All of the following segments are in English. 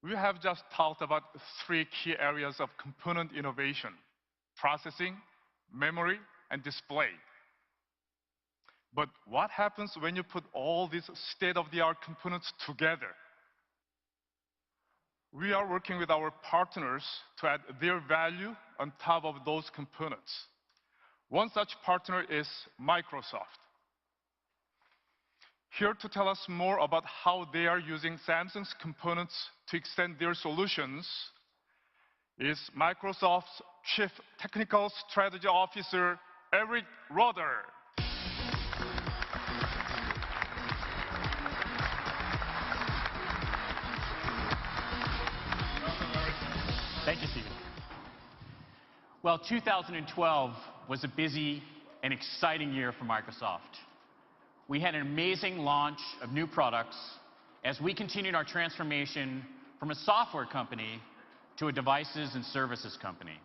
We have just talked about three key areas of component innovation: processing, memory, and display. But what happens when you put all these state-of-the-art components together? We are working with our partners to add their value on top of those components. One such partner is Microsoft. Here to tell us more about how they are using Samsung's components to extend their solutions is Microsoft's Chief Technical Strategy Officer, Eric Roeder. Thank you, Stephen. Well, 2012 was a busy and exciting year for Microsoft. We had an amazing launch of new products as we continued our transformation from a software company to a devices and services company.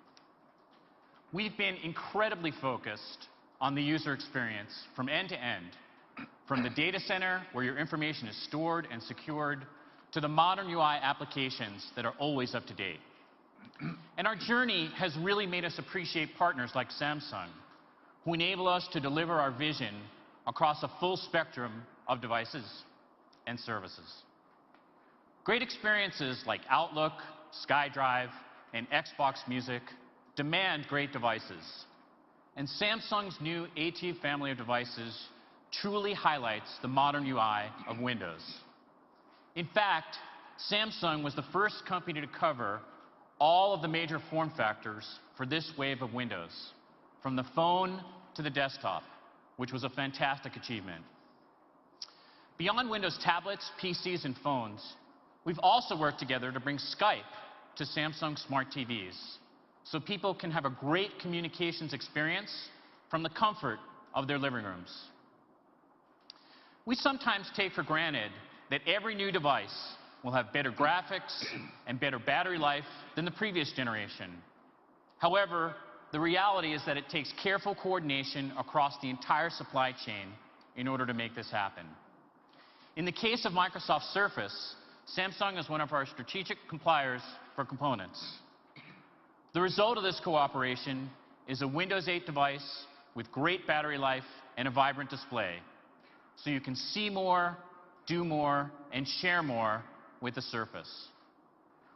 We've been incredibly focused on the user experience from end to end, from the data center where your information is stored and secured, to the modern UI applications that are always up to date. And our journey has really made us appreciate partners like Samsung, who enable us to deliver our vision across a full spectrum of devices and services. Great experiences like Outlook, SkyDrive, and Xbox Music demand great devices. And Samsung's new A2 family of devices truly highlights the modern UI of Windows. In fact, Samsung was the first company to cover all of the major form factors for this wave of Windows, from the phone to the desktop, which was a fantastic achievement. Beyond Windows tablets, PCs, and phones, we've also worked together to bring Skype to Samsung Smart TVs, so people can have a great communications experience from the comfort of their living rooms. We sometimes take for granted that every new device will have better graphics and better battery life than the previous generation. However, the reality is that it takes careful coordination across the entire supply chain in order to make this happen. In the case of Microsoft Surface, Samsung is one of our strategic suppliers for components. The result of this cooperation is a Windows 8 device with great battery life and a vibrant display, so you can see more, do more, and share more with the Surface.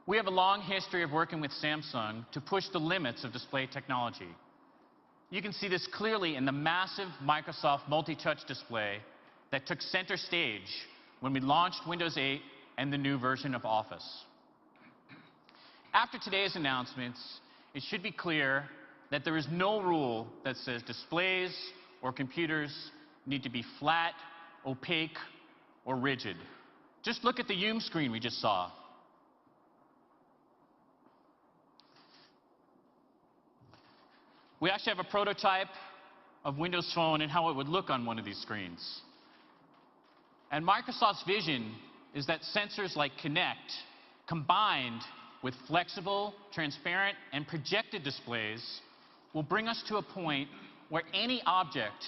We have a long history of working with Samsung to push the limits of display technology. You can see this clearly in the massive Microsoft multi-touch display that took center stage when we launched Windows 8 and the new version of Office. After today's announcements, it should be clear that there is no rule that says displays or computers need to be flat, opaque, or rigid. Just look at the Youm screen we just saw. We actually have a prototype of Windows Phone and how it would look on one of these screens. And Microsoft's vision is that sensors like Kinect, combined with flexible, transparent, and projected displays, will bring us to a point where any object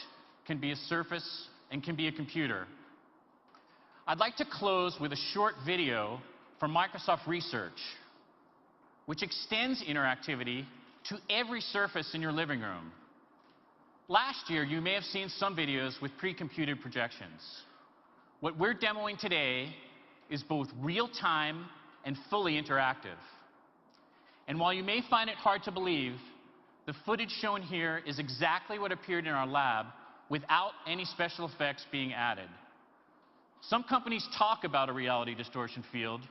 can be a surface and can be a computer. I'd like to close with a short video from Microsoft Research, which extends interactivity to every surface in your living room. Last year, you may have seen some videos with pre-computed projections. What we're demoing today is both real-time and fully interactive. And while you may find it hard to believe, the footage shown here is exactly what appeared in our lab without any special effects being added. Some companies talk about a reality distortion field.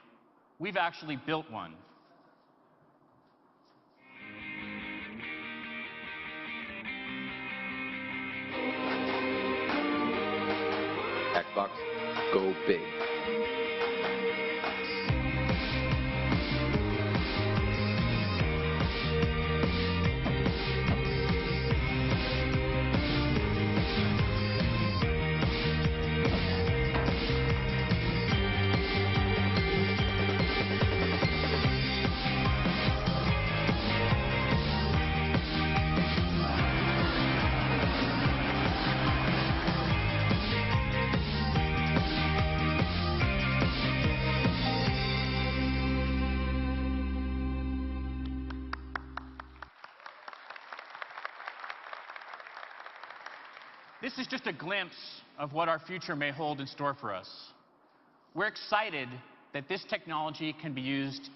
We've actually built one. Xbox, go big. This is just a glimpse of what our future may hold in store for us. We're excited that this technology can be used